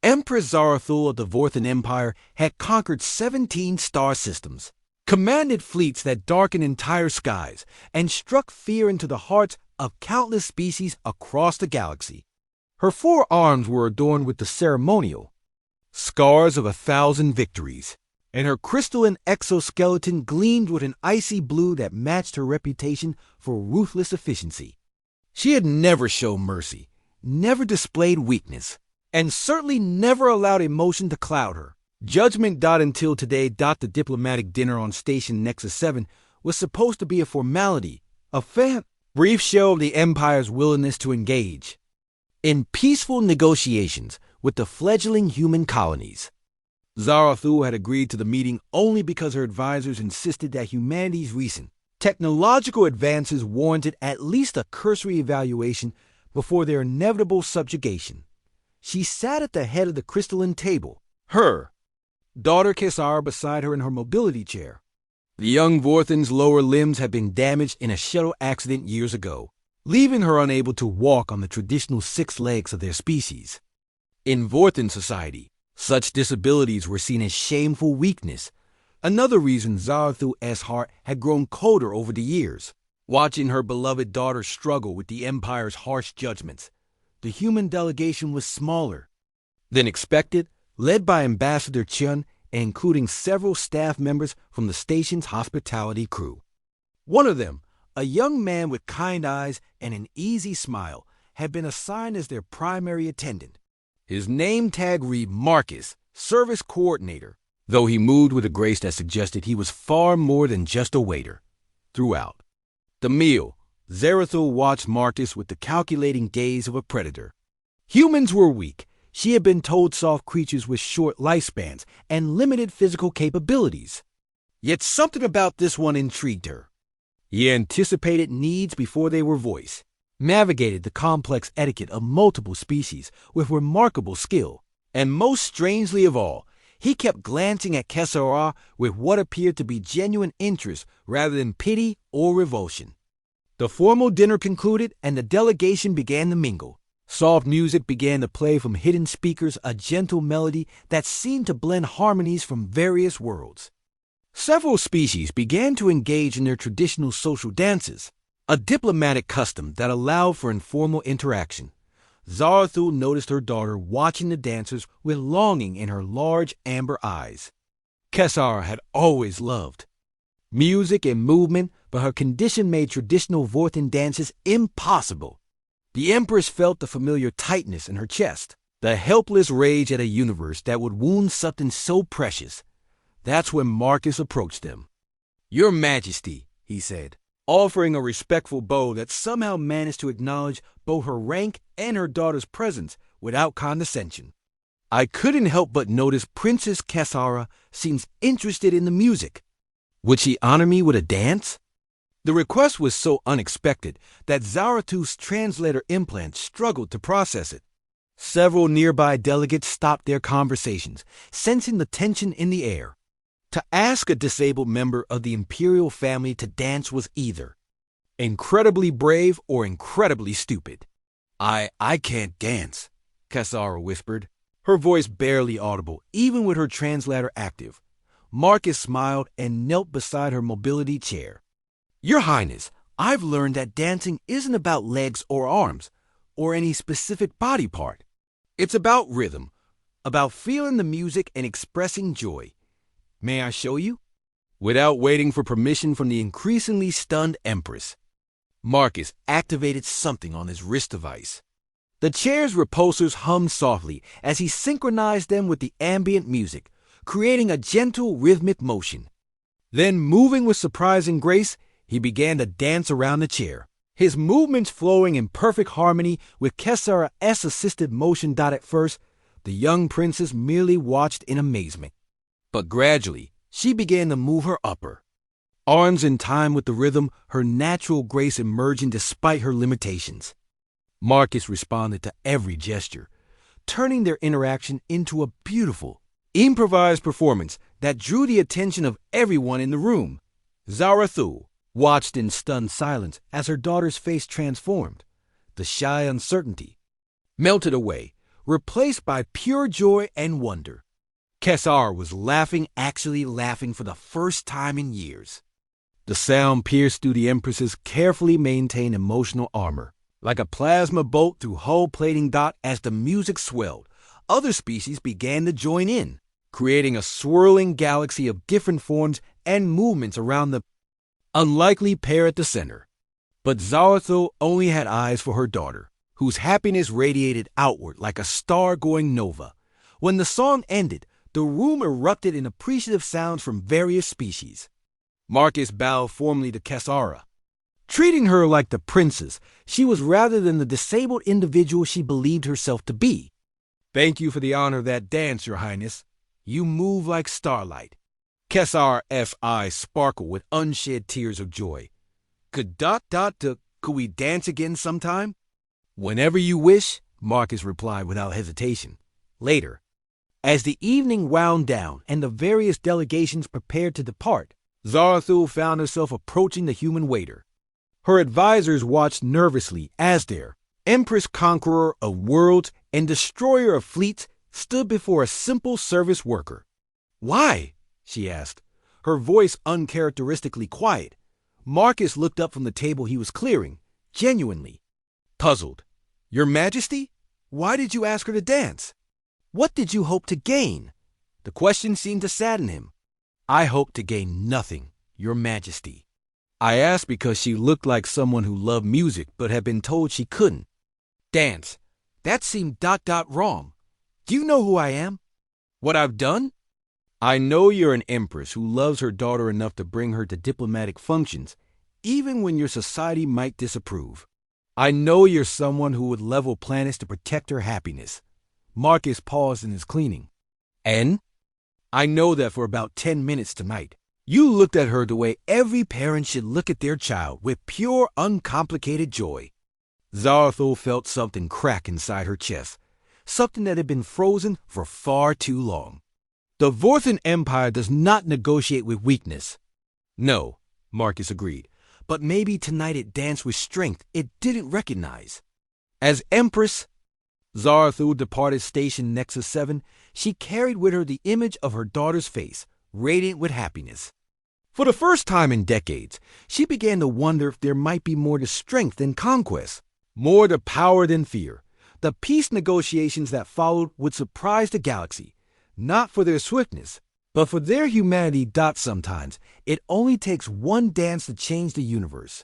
Empress Zarathul of the Vorthan Empire had conquered 17 star systems, commanded fleets that darkened entire skies, and struck fear into the hearts of countless species across the galaxy. Her 4 arms were adorned with the ceremonial scars of 1,000 victories, and her crystalline exoskeleton gleamed with an icy blue that matched her reputation for ruthless efficiency. She had never shown mercy, never displayed weakness, and certainly never allowed emotion to cloud her. Judgment. Until today. The diplomatic dinner on Station Nexus 7 was supposed to be a formality, a brief show of the Empire's willingness to engage in peaceful negotiations with the fledgling human colonies. Zarathul had agreed to the meeting only because her advisors insisted that humanity's recent technological advances warranted at least a cursory evaluation before their inevitable subjugation. She sat at the head of the crystalline table, her daughter Kesara beside her in her mobility chair. The young Vorthan's lower limbs had been damaged in a shuttle accident years ago, leaving her unable to walk on the traditional 6 legs of their species. In Vorthan society, such disabilities were seen as shameful weakness, another reason Zarathul's heart had grown colder over the years. Watching her beloved daughter struggle with the Empire's harsh judgments, the human delegation was smaller than expected, led by Ambassador Chun and including several staff members from the station's hospitality crew. One of them, a young man with kind eyes and an easy smile, had been assigned as their primary attendant. His name tag read Marcus, Service Coordinator, though he moved with a grace that suggested he was far more than just a waiter. Throughout the meal, Zarathul watched Marcus with the calculating gaze of a predator. Humans were weak. She had been told soft creatures with short lifespans and limited physical capabilities. Yet something about this one intrigued her. He anticipated needs before they were voiced, navigated the complex etiquette of multiple species with remarkable skill, and most strangely of all, he kept glancing at Kesara with what appeared to be genuine interest rather than pity or revulsion. The formal dinner concluded and the delegation began to mingle. Soft music began to play from hidden speakers, a gentle melody that seemed to blend harmonies from various worlds. Several species began to engage in their traditional social dances, a diplomatic custom that allowed for informal interaction. Zarathul noticed her daughter watching the dancers with longing in her large amber eyes. Kesara had always loved music and movement, but her condition made traditional Vorthan dances impossible. The Empress felt the familiar tightness in her chest, the helpless rage at a universe that would wound something so precious. That's when Marcus approached them. "Your Majesty," he said, offering a respectful bow that somehow managed to acknowledge both her rank and her daughter's presence without condescension. "I couldn't help but notice Princess Kesara seems interested in the music. Would she honor me with a dance?" The request was so unexpected that Zarathul's translator implant struggled to process it. Several nearby delegates stopped their conversations, sensing the tension in the air. To ask a disabled member of the imperial family to dance was either incredibly brave or incredibly stupid. I can't dance," Kesara whispered, her voice barely audible, even with her translator active. Marcus smiled and knelt beside her mobility chair. "Your Highness, I've learned that dancing isn't about legs or arms, or any specific body part. It's about rhythm, about feeling the music and expressing joy. May I show you?" Without waiting for permission from the increasingly stunned Empress, Marcus activated something on his wrist device. The chair's repulsors hummed softly as he synchronized them with the ambient music, creating a gentle rhythmic motion. Then, moving with surprising grace, he began to dance around the chair, his movements flowing in perfect harmony with Kesara's assisted motion. At first, the young princess merely watched in amazement. But gradually, she began to move her upper arms in time with the rhythm, her natural grace emerging despite her limitations. Marcus responded to every gesture, turning their interaction into a beautiful, improvised performance that drew the attention of everyone in the room. Zarathul watched in stunned silence as her daughter's face transformed. The shy uncertainty melted away, replaced by pure joy and wonder. Kesar was laughing, actually laughing for the first time in years. The sound pierced through the Empress's carefully maintained emotional armor, like a plasma bolt through hull plating. As the music swelled, other species began to join in, creating a swirling galaxy of different forms and movements around the unlikely pair at the center. But Zarathul only had eyes for her daughter, whose happiness radiated outward like a star-going nova. When the song ended, the room erupted in appreciative sounds from various species. Marcus bowed formally to Kesara, treating her like the princess she was rather than the disabled individual she believed herself to be. "Thank you for the honor of that dance, Your Highness. You move like starlight." Kesar's eyes sparkled with unshed tears of joy. Could we dance again sometime?" "Whenever you wish," Marcus replied without hesitation. Later, as the evening wound down and the various delegations prepared to depart, Zarathul found herself approaching the human waiter. Her advisors watched nervously as their Empress, conqueror of worlds and destroyer of fleets, stood before a simple service worker. "Why?" she asked, her voice uncharacteristically quiet. Marcus looked up from the table he was clearing, genuinely puzzled. "Your Majesty? Why did you ask her to dance? What did you hope to gain?" The question seemed to sadden him. "I hope to gain nothing, Your Majesty. I asked because she looked like someone who loved music but had been told she couldn't dance. That seemed wrong. Do you know who I am? What I've done? I know you're an empress who loves her daughter enough to bring her to diplomatic functions, even when your society might disapprove. I know you're someone who would level planets to protect her happiness." Marcus paused in his cleaning. "And I know that for about 10 minutes tonight, you looked at her the way every parent should look at their child, with pure, uncomplicated joy." Zarathul felt something crack inside her chest, something that had been frozen for far too long. The Vorthan Empire does not negotiate with weakness. "No," Marcus agreed, "but maybe tonight it danced with strength it didn't recognize." As Empress, Zarathul departed station Nexus 7, she carried with her the image of her daughter's face, radiant with happiness. For the first time in decades, she began to wonder if there might be more to strength than conquest, more to power than fear. The peace negotiations that followed would surprise the galaxy, not for their swiftness, but for their humanity. Sometimes it only takes one dance to change the universe.